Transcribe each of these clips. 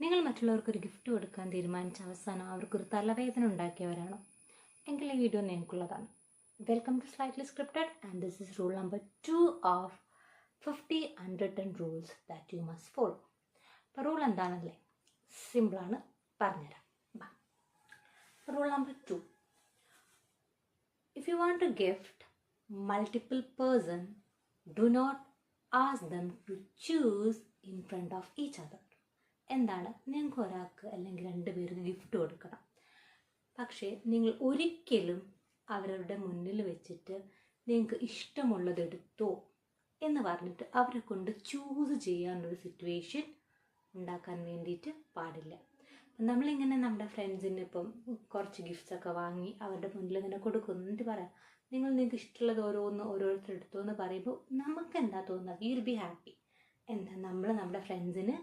നിങ്ങൾ മറ്റുള്ളവർക്കൊരു ഗിഫ്റ്റ് കൊടുക്കാൻ തീരുമാനിച്ച അവസാനം അവർക്കൊരു തലവേദന ഉണ്ടാക്കിയവരാണോ എങ്കിൽ ഈ വീഡിയോ നിങ്ങൾക്കുള്ളതാണ്. Welcome to slightly scripted and this is rule number 2 of 50 unwritten rules that you must follow. അപ്പോൾ റൂൾ എന്താണല്ലേ, സിമ്പിളാണ്, പറഞ്ഞുതരാം. Rule number 2, if you want to gift multiple person, do not ask them to choose in front of each other. എന്താണ്, നിങ്ങൾക്ക് ഒരാൾക്ക് അല്ലെങ്കിൽ 2 പേർക്ക് gift കൊടുക്കണം. പക്ഷേ നിങ്ങൾ ഒരിക്കലും അവരുടെ മുന്നിൽ വെച്ചിട്ട് നിങ്ങൾക്ക് ഇഷ്ടമുള്ളത് എടുത്തോ എന്ന് പറഞ്ഞിട്ട് അവരെ കൊണ്ട് ചൂസ് ചെയ്യാനൊരു സിറ്റുവേഷൻ ഉണ്ടാക്കാൻ വേണ്ടിയിട്ട് പാടില്ല. നമ്മളിങ്ങനെ നമ്മുടെ ഫ്രണ്ട്സിന് ഇപ്പം കുറച്ച് ഗിഫ്റ്റ്സൊക്കെ വാങ്ങി അവരുടെ മുന്നിൽ ഇങ്ങനെ കൊടുക്കുന്നു, എന്നിട്ട് പറയാം നിങ്ങൾക്ക് ഇഷ്ടമുള്ളത് ഓരോരുത്തർ എടുത്തു എന്ന് പറയുമ്പോൾ നമുക്ക് എന്താ തോന്നുന്നത്, വി വിൽ ബി ഹാപ്പി. എന്താ നമ്മൾ നമ്മുടെ ഫ്രണ്ട്സിന്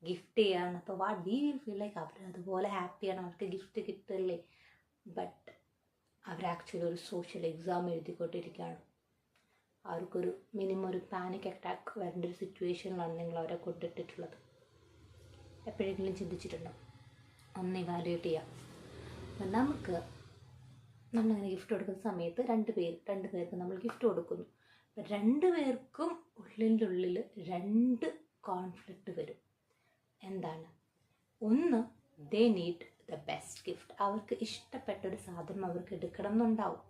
ഗിഫ്റ്റ് ചെയ്യാണ്, അപ്പോൾ what we will feel like അവർ അതുപോലെ ഹാപ്പിയാണ്, അവർക്ക് ഗിഫ്റ്റ് കിട്ടില്ലേ. ബട്ട് അവർ ആക്ച്വലി ഒരു സോഷ്യൽ എക്സാം എഴുതിക്കൊണ്ടിരിക്കുകയാണ്. അവർക്കൊരു മിനിമം ഒരു പാനിക് അറ്റാക്ക് വരേണ്ട ഒരു സിറ്റുവേഷനിലാണ് നിങ്ങൾ അവരെ കൊണ്ടിട്ടിട്ടുള്ളത്. എപ്പോഴെങ്കിലും ചിന്തിച്ചിട്ടുണ്ടോ? ഒന്ന് ഇവാലുവേറ്റ് ചെയ്യാം. അപ്പം നമ്മളിങ്ങനെ ഗിഫ്റ്റ് കൊടുക്കുന്ന സമയത്ത് 2 പേർക്ക് നമ്മൾ ഗിഫ്റ്റ് കൊടുക്കുന്നു. അപ്പം 2 പേർക്കും ഉള്ളിൽ 2 കോൺഫ്ലിക്റ്റ് വരും. എന്താണ്? ഒന്ന്, they need the best gift, അവർക്ക് ഇഷ്ടപ്പെട്ടൊരു സാധനം അവർക്ക് എടുക്കണം എന്നുണ്ടാവും.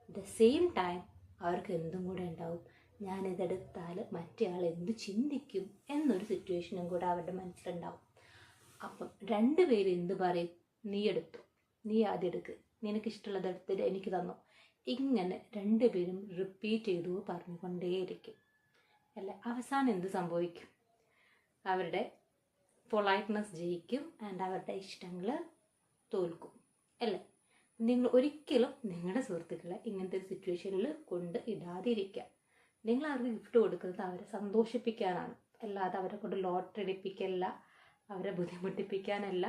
ദ സെയിം ടൈം അവർക്ക് എന്തും കൂടെ ഉണ്ടാവും, ഞാനിതെടുത്താൽ മറ്റേ ആൾ എന്ത് ചിന്തിക്കും എന്നൊരു സിറ്റുവേഷനും കൂടെ അവരുടെ മനസ്സിലുണ്ടാവും. അപ്പം 2 പേര് എന്ത് പറയും, നീ എടുത്തു, നീ ആദ്യം എടുക്ക്, നിനക്കിഷ്ടമുള്ളത് എടുത്തിട്ട് എനിക്ക് തന്നു. ഇങ്ങനെ 2 പേരും റിപ്പീറ്റ് ചെയ്തു പറഞ്ഞുകൊണ്ടേയിരിക്കും അല്ലേ. അവസാനം എന്ത് സംഭവിക്കും? അവരുടെ പൊളൈറ്റ്നെസ് ജയിക്കും ആൻഡ് അവരുടെ ഇഷ്ടങ്ങൾ തോൽക്കും അല്ലേ. നിങ്ങൾ ഒരിക്കലും നിങ്ങളുടെ സുഹൃത്തുക്കളെ ഇങ്ങനത്തെ ഒരു സിറ്റുവേഷനിൽ കൊണ്ട് ഇടാതിരിക്കുക. നിങ്ങൾ അവർക്ക് ഗിഫ്റ്റ് കൊടുക്കുന്നത് അവരെ സന്തോഷിപ്പിക്കാനാണ്, അല്ലാതെ അവരെ കൊണ്ട് ലോട്ടറി അടിപ്പിക്കല്ല, അവരെ ബുദ്ധിമുട്ടിപ്പിക്കാനല്ല,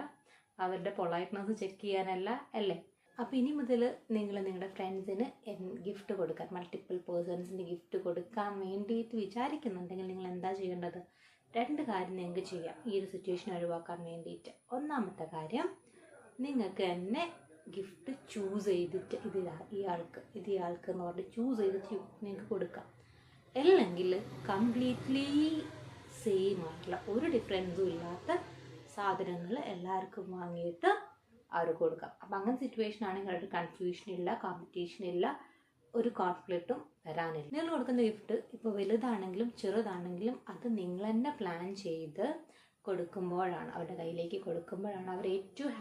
അവരുടെ പൊളൈറ്റ്നെസ് ചെക്ക് ചെയ്യാനല്ല അല്ലേ. അപ്പോൾ ഇനി മുതൽ നിങ്ങൾ നിങ്ങളുടെ ഫ്രണ്ട്സിന് ഗിഫ്റ്റ് കൊടുക്കാൻ, മൾട്ടിപ്പിൾ പേഴ്സൺസിന് ഗിഫ്റ്റ് കൊടുക്കാൻ വേണ്ടിയിട്ട് വിചാരിക്കുന്നുണ്ടെങ്കിൽ നിങ്ങൾ എന്താ ചെയ്യേണ്ടത്? 2 കാര്യം നിങ്ങൾക്ക് ചെയ്യാം ഈ ഒരു സിറ്റുവേഷൻ ഒഴിവാക്കാൻ വേണ്ടിയിട്ട്. ഒന്നാമത്തെ കാര്യം, നിങ്ങൾക്ക് തന്നെ ഗിഫ്റ്റ് ചൂസ് ചെയ്തിട്ട് ഇയാൾക്ക് എന്ന് പറഞ്ഞിട്ട് ചൂസ് ചെയ്തിട്ട് നിങ്ങൾക്ക് കൊടുക്കാം. അല്ലെങ്കിൽ കംപ്ലീറ്റ്ലി സെയിം ആയിട്ടുള്ള ഒരു ഡിഫറൻസും ഇല്ലാത്ത സാധനങ്ങൾ എല്ലാവർക്കും വാങ്ങിയിട്ട് അവർ കൊടുക്കാം. അപ്പം അങ്ങനെ സിറ്റുവേഷൻ ആണെങ്കിൽ ഒരു കൺഫ്യൂഷൻ ഇല്ല, കോമ്പറ്റീഷൻ ഇല്ല, ഒരു കോൺഫ്ലിക്റ്റും വരാനില്ല. നിങ്ങൾ കൊടുക്കുന്ന ഗിഫ്റ്റ് ഇപ്പോൾ വലുതാണെങ്കിലും ചെറുതാണെങ്കിലും അത് നിങ്ങൾ തന്നെ പ്ലാൻ ചെയ്ത് കൊടുക്കുമ്പോഴാണ്, അവരുടെ കയ്യിലേക്ക് കൊടുക്കുമ്പോഴാണ് അവർ ഏറ്റവും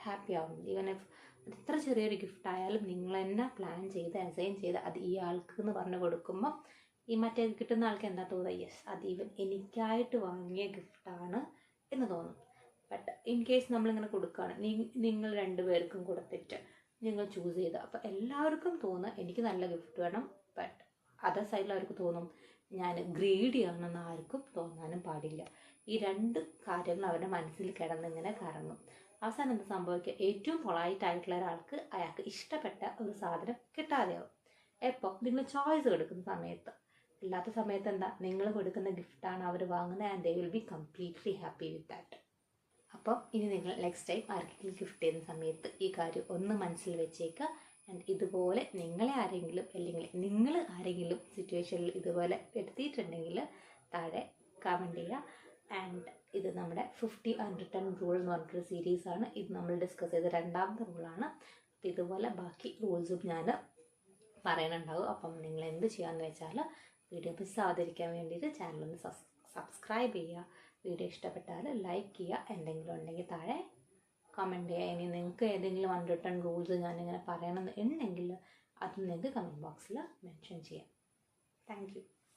ഹാപ്പി ആവുന്നത്. ഈവൻ ഇഫ് എത്ര ചെറിയൊരു ഗിഫ്റ്റ് ആയാലും നിങ്ങൾ തന്നെ പ്ലാൻ ചെയ്ത് അസൈൻ ചെയ്ത് അത് ഈ ആൾക്ക് എന്ന് പറഞ്ഞ് കൊടുക്കുമ്പോൾ ഈ മറ്റേ കിട്ടുന്ന ആൾക്ക് എന്താ തോന്നുക, യെസ് അത് ഈവൻ എനിക്കായിട്ട് വാങ്ങിയ ഗിഫ്റ്റാണ് എന്ന് തോന്നും. ബട്ട് ഇൻ കേസ് നമ്മളിങ്ങനെ കൊടുക്കുകയാണ്, നിങ്ങൾ 2 പേർക്കും കൊടുത്തിട്ട് നിങ്ങൾ ചൂസ് ചെയ്ത്, അപ്പോൾ എല്ലാവർക്കും തോന്നുക എനിക്ക് നല്ല ഗിഫ്റ്റ് വേണം. ബട്ട് അതർ സൈഡിൽ അവർക്ക് തോന്നും ഞാൻ ഗ്രീഡി ആണെന്ന് ആർക്കും തോന്നാനും പാടില്ല. ഈ 2 കാര്യങ്ങൾ അവരുടെ മനസ്സിൽ കിടന്നിങ്ങനെ കറങ്ങും. അവസാനം എന്താ സംഭവിക്കുക? ഏറ്റവും പൊളൈറ്റ് ആയിട്ടുള്ള ഒരാൾക്ക് അയാൾക്ക് ഇഷ്ടപ്പെട്ട ഒരു സാധനം കിട്ടാതെയാവും. എപ്പോൾ? നിങ്ങൾ ചോയ്സ് കൊടുക്കുന്ന സമയത്ത്. അല്ലാത്ത സമയത്ത് എന്താ, നിങ്ങൾ കൊടുക്കുന്ന ഗിഫ്റ്റാണ് അവർ വാങ്ങുന്നത് and they will be completely happy with that. അപ്പം ഇനി നിങ്ങൾ നെക്സ്റ്റ് ടൈം ആർക്കെങ്കിലും ഗിഫ്റ്റ് ചെയ്യുന്ന സമയത്ത് ഈ കാര്യം ഒന്ന് മനസ്സിൽ വെച്ചേക്കുക. ആൻഡ് ഇതുപോലെ നിങ്ങളെ ആരെങ്കിലും അല്ലെങ്കിൽ നിങ്ങൾ ആരെങ്കിലും സിറ്റുവേഷനിൽ ഇതുപോലെ എടുത്തിട്ടുണ്ടെങ്കിൽ താഴെ കമൻറ്റ് ചെയ്യുക. ആൻഡ് ഇത് നമ്മുടെ 50 അൺറിട്ടൺ റൂൾ എന്ന് പറഞ്ഞിട്ടൊരു സീരീസാണ്. ഇത് നമ്മൾ ഡിസ്കസ് ചെയ്ത 2ാമത്തെ റൂളാണ്. അപ്പോൾ ഇതുപോലെ ബാക്കി റൂൾസും ഞാൻ പറയുന്നുണ്ടാവും. അപ്പം നിങ്ങൾ എന്ത് ചെയ്യാമെന്ന് വെച്ചാൽ വീഡിയോ മിസ്സാവാതിരിക്കാൻ വേണ്ടിയിട്ട് ചാനലൊന്ന് സബ്സ്ക്രൈബ് ചെയ്യുക. വീഡിയോ ഇഷ്ടപ്പെട്ടാൽ ലൈക്ക് ചെയ്യുക. എന്തെങ്കിലും ഉണ്ടെങ്കിൽ താഴെ കമൻറ്റ് ചെയ്യുക. ഇനി നിങ്ങൾക്ക് ഏതെങ്കിലും അൺറിട്ടൺ റൂൾസ് ഞാനിങ്ങനെ പറയണമെന്ന് ഉണ്ടെങ്കിൽ അത് നിങ്ങൾക്ക് കമൻറ്റ് ബോക്സിൽ മെൻഷൻ ചെയ്യാം. Thank you.